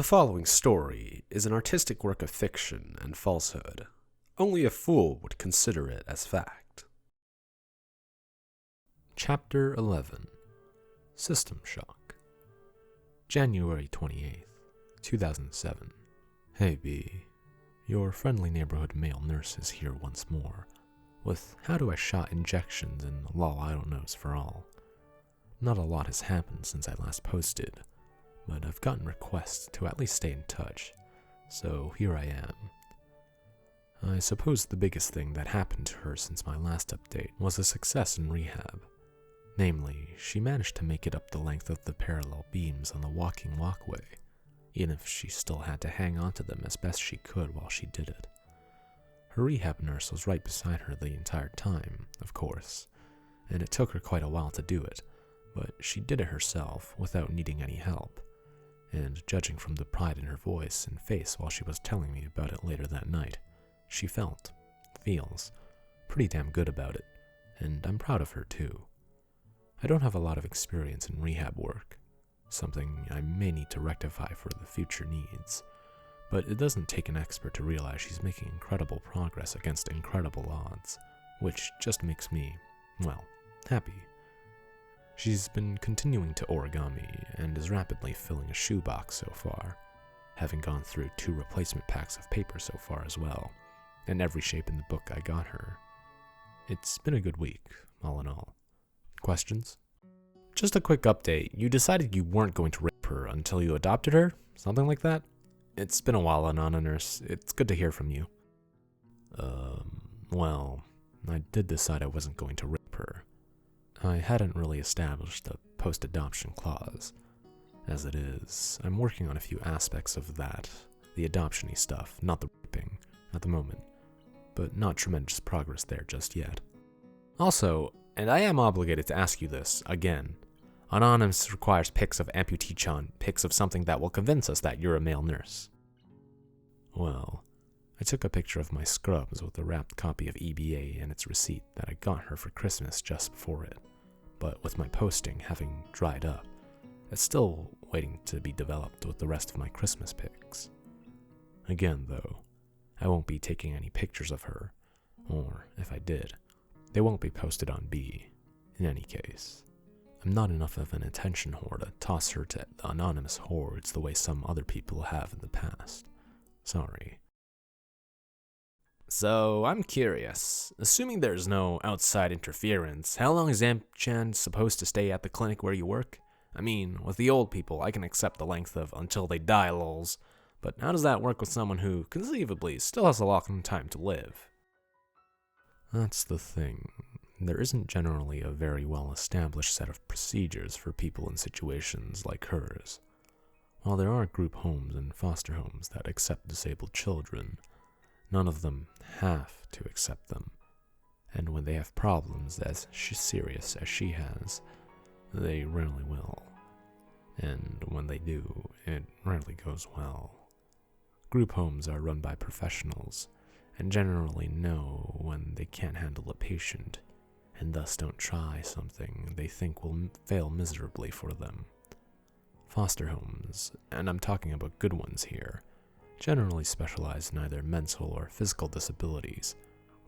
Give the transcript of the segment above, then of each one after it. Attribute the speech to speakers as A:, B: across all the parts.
A: The following story is an artistic work of fiction and falsehood. Only a fool would consider it as fact. Chapter 11 System Shock January 28th, 2007. Hey B, your friendly neighborhood male nurse is here once more, with how do I shot injections and lol I don't knows for all. Not a lot has happened since I last posted, but I've gotten requests to at least stay in touch, so here I am. I suppose the biggest thing that happened to her since my last update was a success in rehab. Namely, she managed to make it up the length of the parallel beams on the walking walkway, even if she still had to hang onto them as best she could while she did it. Her rehab nurse was right beside her the entire time, of course, and it took her quite a while to do it, but she did it herself without needing any help. And judging from the pride in her voice and face while she was telling me about it later that night, she feels, pretty damn good about it, and I'm proud of her too. I don't have a lot of experience in rehab work, something I may need to rectify for the future needs, but it doesn't take an expert to realize she's making incredible progress against incredible odds, which just makes me, well, happy. She's been continuing to origami and is rapidly filling a shoebox so far, having gone through 2 replacement packs of paper so far as well, and every shape in the book I got her. It's been a good week, all in all. Questions? Just a quick update. You decided you weren't going to rape her until you adopted her? Something like that? It's been a while, Anana Nurse. It's good to hear from you. Well, I did decide I wasn't going to rape her. I hadn't really established a post-adoption clause. As it is, I'm working on a few aspects of that, the adoption-y stuff, not the raping, at the moment, but not tremendous progress there just yet. Also, and I am obligated to ask you this, again, Anonymous requires pics of Amputee-chan, pics of something that will convince us that you're a male nurse. Well, I took a picture of my scrubs with a wrapped copy of EBA and its receipt that I got her for Christmas just before it. But with my posting having dried up, it's still waiting to be developed with the rest of my Christmas pics. Again, though, I won't be taking any pictures of her, or if I did, they won't be posted on B, in any case. I'm not enough of an attention whore to toss her to anonymous hordes the way some other people have in the past. Sorry. So, I'm curious. Assuming there's no outside interference, how long is Amputee-chan supposed to stay at the clinic where you work? I mean, with the old people, I can accept the length of until they die lols, but how does that work with someone who, conceivably, still has a long time to live? That's the thing. There isn't generally a very well-established set of procedures for people in situations like hers. While there are group homes and foster homes that accept disabled children, none of them have to accept them, and when they have problems as serious as she has, they rarely will. And when they do, it rarely goes well. Group homes are run by professionals, and generally know when they can't handle a patient, and thus don't try something they think will fail miserably for them. Foster homes, and I'm talking about good ones here, generally specialize in either mental or physical disabilities,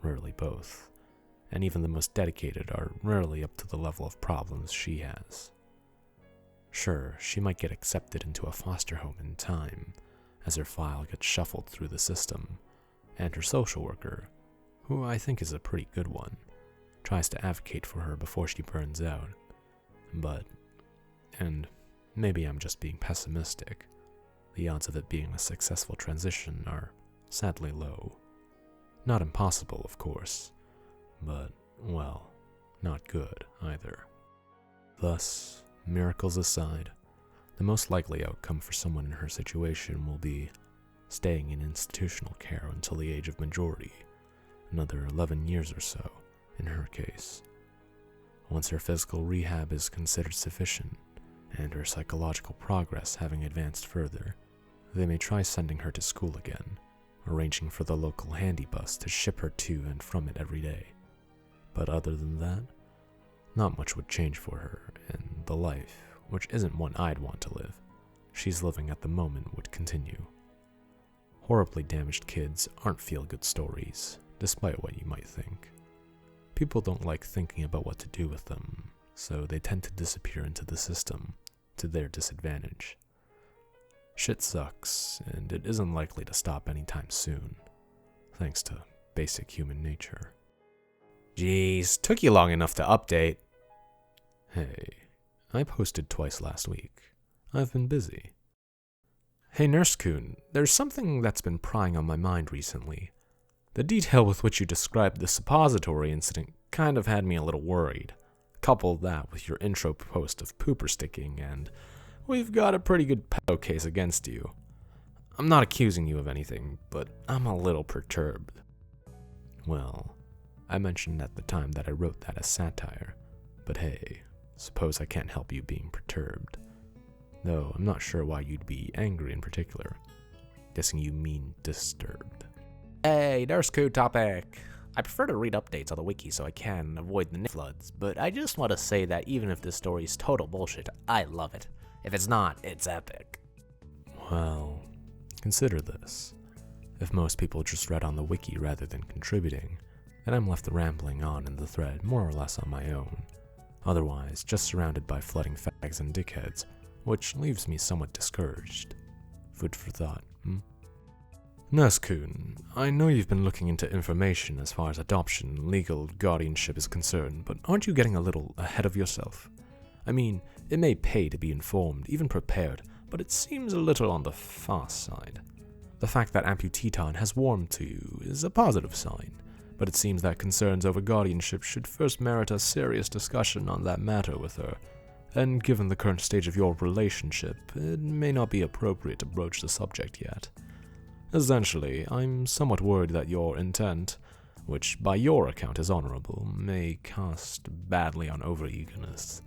A: rarely both, and even the most dedicated are rarely up to the level of problems she has. Sure, she might get accepted into a foster home in time, as her file gets shuffled through the system, and her social worker, who I think is a pretty good one, tries to advocate for her before she burns out. But, and maybe I'm just being pessimistic, the odds of it being a successful transition are sadly low. Not impossible, of course, but, well, not good either. Thus, miracles aside, the most likely outcome for someone in her situation will be staying in institutional care until the age of majority, another 11 years or so, in her case. Once her physical rehab is considered sufficient, and her psychological progress having advanced further, they may try sending her to school again, arranging for the local handy bus to ship her to and from it every day. But other than that, not much would change for her, and the life, which isn't one I'd want to live, she's living at the moment would continue. Horribly damaged kids aren't feel-good stories, despite what you might think. People don't like thinking about what to do with them, so they tend to disappear into the system, to their disadvantage. Shit sucks, and it isn't likely to stop anytime soon, thanks to basic human nature. Jeez, took you long enough to update. Hey, I posted twice last week. I've been busy. Hey Nurse-kun, there's something that's been prying on my mind recently. The detail with which you described the suppository incident kind of had me a little worried. Couple that with your intro post of pooper sticking, and we've got a pretty good pedo case against you. I'm not accusing you of anything, but I'm a little perturbed. Well, I mentioned at the time that I wrote that as satire, but hey, suppose I can't help you being perturbed. Though I'm not sure why you'd be angry in particular. Guessing you mean disturbed. Hey, Nurse-kun topic. I prefer to read updates on the wiki so I can avoid the floods, but I just want to say that even if this story is total bullshit, I love it. If it's not, it's epic. Well, consider this. If most people just read on the wiki rather than contributing, then I'm left rambling on in the thread more or less on my own. Otherwise, just surrounded by flooding fags and dickheads, which leaves me somewhat discouraged. Food for thought, Nurse-kun, I know you've been looking into information as far as adoption, legal guardianship is concerned, but aren't you getting a little ahead of yourself? I mean, it may pay to be informed, even prepared, but it seems a little on the far side. The fact that Amputee-chan has warmed to you is a positive sign, but it seems that concerns over guardianship should first merit a serious discussion on that matter with her, and given the current stage of your relationship, it may not be appropriate to broach the subject yet. Essentially, I'm somewhat worried that your intent, which by your account is honorable, may cast badly on over-eagerness.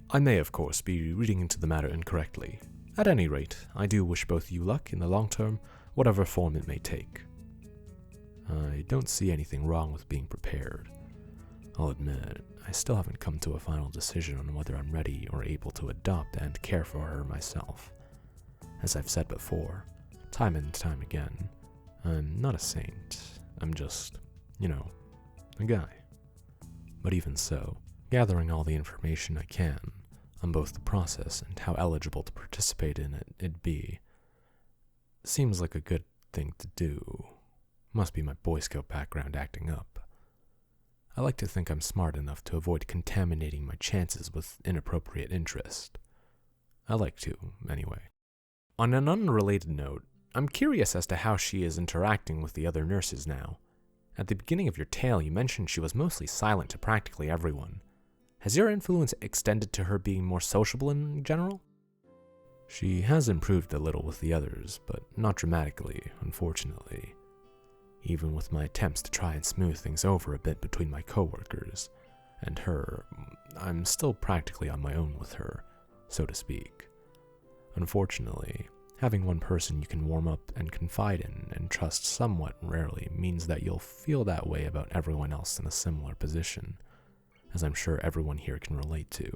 A: I may, of course, be reading into the matter incorrectly. At any rate, I do wish both you luck in the long term, whatever form it may take. I don't see anything wrong with being prepared. I'll admit, I still haven't come to a final decision on whether I'm ready or able to adopt and care for her myself. As I've said before, time and time again, I'm not a saint. I'm just, a guy. But even so, gathering all the information I can on both the process and how eligible to participate in it'd be, seems like a good thing to do. Must be my Boy Scout background acting up. I like to think I'm smart enough to avoid contaminating my chances with inappropriate interest. I like to, anyway. On an unrelated note, I'm curious as to how she is interacting with the other nurses now. At the beginning of your tale, you mentioned she was mostly silent to practically everyone. Has your influence extended to her being more sociable in general? She has improved a little with the others, but not dramatically, unfortunately. Even with my attempts to try and smooth things over a bit between my coworkers and her, I'm still practically on my own with her, so to speak. Unfortunately, having one person you can warm up and confide in and trust somewhat rarely means that you'll feel that way about everyone else in a similar position, as I'm sure everyone here can relate to,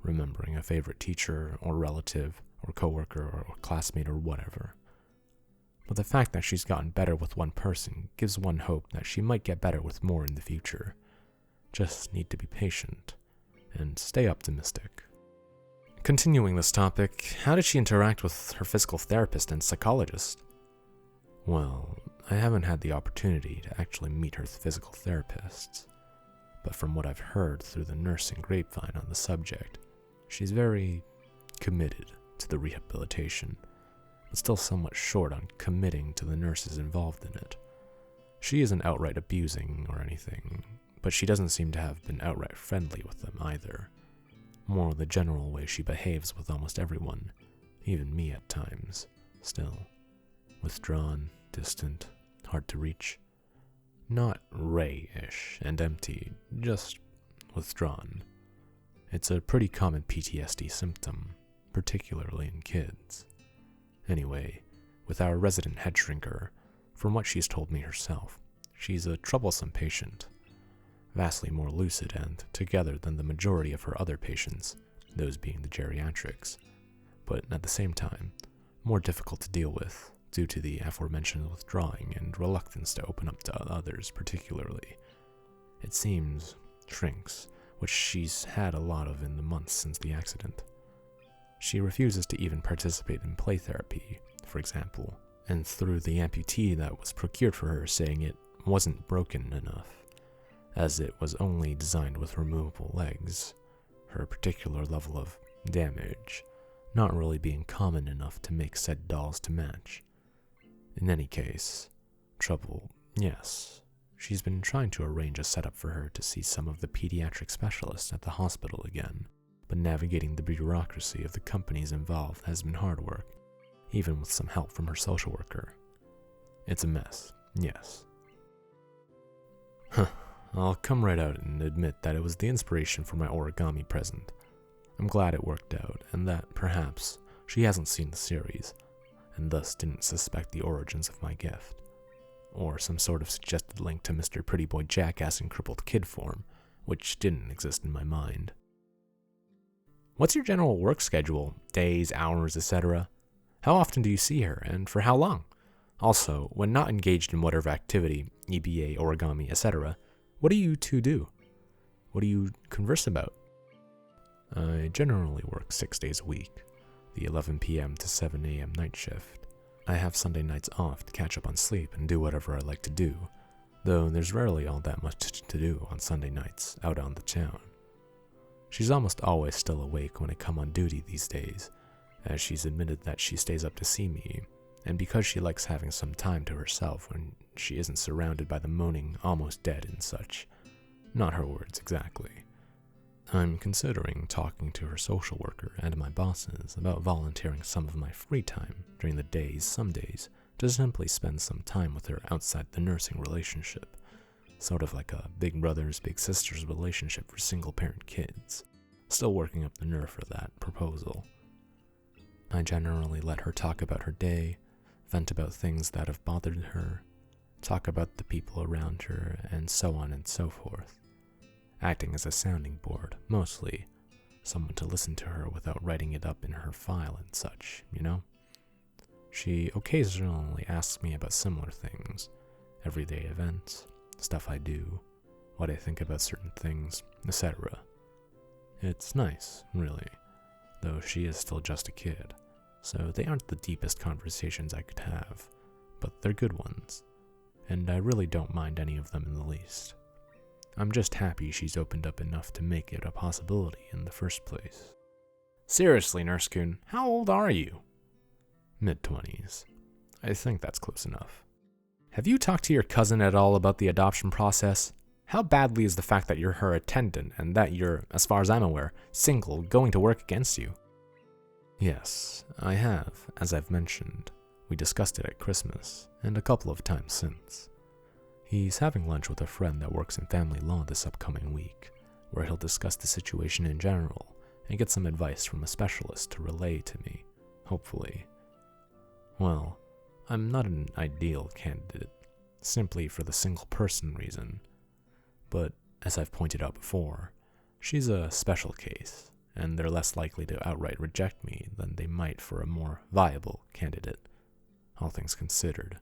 A: remembering a favorite teacher or relative or coworker or classmate or whatever. But the fact that she's gotten better with one person gives one hope that she might get better with more in the future. Just need to be patient and stay optimistic. Continuing this topic, how did she interact with her physical therapist and psychologist? Well, I haven't had the opportunity to actually meet her physical therapists, but from what I've heard through the nursing grapevine on the subject, she's very committed to the rehabilitation, but still somewhat short on committing to the nurses involved in it. She isn't outright abusing or anything, but she doesn't seem to have been outright friendly with them either. More the general way she behaves with almost everyone, even me at times, still. Withdrawn, distant, hard to reach. Not Ray-ish and empty, just withdrawn. It's a pretty common PTSD symptom, particularly in kids. Anyway, with our resident head shrinker, from what she's told me herself, she's a troublesome patient. Vastly more lucid and together than the majority of her other patients, those being the geriatrics, but at the same time, more difficult to deal with due to the aforementioned withdrawing and reluctance to open up to others particularly. It seems shrinks, which she's had a lot of in the months since the accident. She refuses to even participate in play therapy, for example, and threw the amputee that was procured for her, saying it wasn't broken enough, as it was only designed with removable legs, her particular level of damage not really being common enough to make said dolls to match. In any case, trouble, yes. She's been trying to arrange a setup for her to see some of the pediatric specialists at the hospital again, but navigating the bureaucracy of the companies involved has been hard work, even with some help from her social worker. It's a mess, yes. I'll come right out and admit that it was the inspiration for my origami present. I'm glad it worked out, and that, perhaps, she hasn't seen the series, and thus didn't suspect the origins of my gift, or some sort of suggested link to Mr. Pretty Boy Jackass in crippled kid form, which didn't exist in my mind. What's your general work schedule? Days, hours, etc.? How often do you see her, and for how long? Also, when not engaged in whatever activity, EBA, origami, etc., what do you two do? What do you converse about? I generally work 6 days a week, the 11 p.m. to 7 a.m. night shift. I have Sunday nights off to catch up on sleep and do whatever I like to do, though there's rarely all that much to do on Sunday nights out on the town. She's almost always still awake when I come on duty these days, as she's admitted that she stays up to see me, and because she likes having some time to herself when she isn't surrounded by the moaning almost dead and such. Not her words exactly. I'm considering talking to her social worker and my bosses about volunteering some of my free time during the days, some days, to simply spend some time with her outside the nursing relationship, sort of like a big brothers, big sisters relationship for single-parent kids. Still working up the nerve for that proposal. I generally let her talk about her day, vent about things that have bothered her, talk about the people around her, and so on and so forth. Acting as a sounding board, mostly. Someone to listen to her without writing it up in her file and such, you know? She occasionally asks me about similar things, everyday events, stuff I do, what I think about certain things, etc. It's nice, really, though she is still just a kid, so they aren't the deepest conversations I could have, but they're good ones, and I really don't mind any of them in the least. I'm just happy she's opened up enough to make it a possibility in the first place. Seriously, Nurse-kun, how old are you? Mid-20s. I think that's close enough. Have you talked to your cousin at all about the adoption process? How badly is the fact that you're her attendant and that you're, as far as I'm aware, single, going to work against you? Yes, I have, as I've mentioned. We discussed it at Christmas, and a couple of times since. He's having lunch with a friend that works in family law this upcoming week, where he'll discuss the situation in general and get some advice from a specialist to relay to me, hopefully. Well, I'm not an ideal candidate, simply for the single person reason, but as I've pointed out before, she's a special case, and they're less likely to outright reject me than they might for a more viable candidate. All things considered,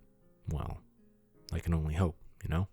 A: well, I can only hope, you know?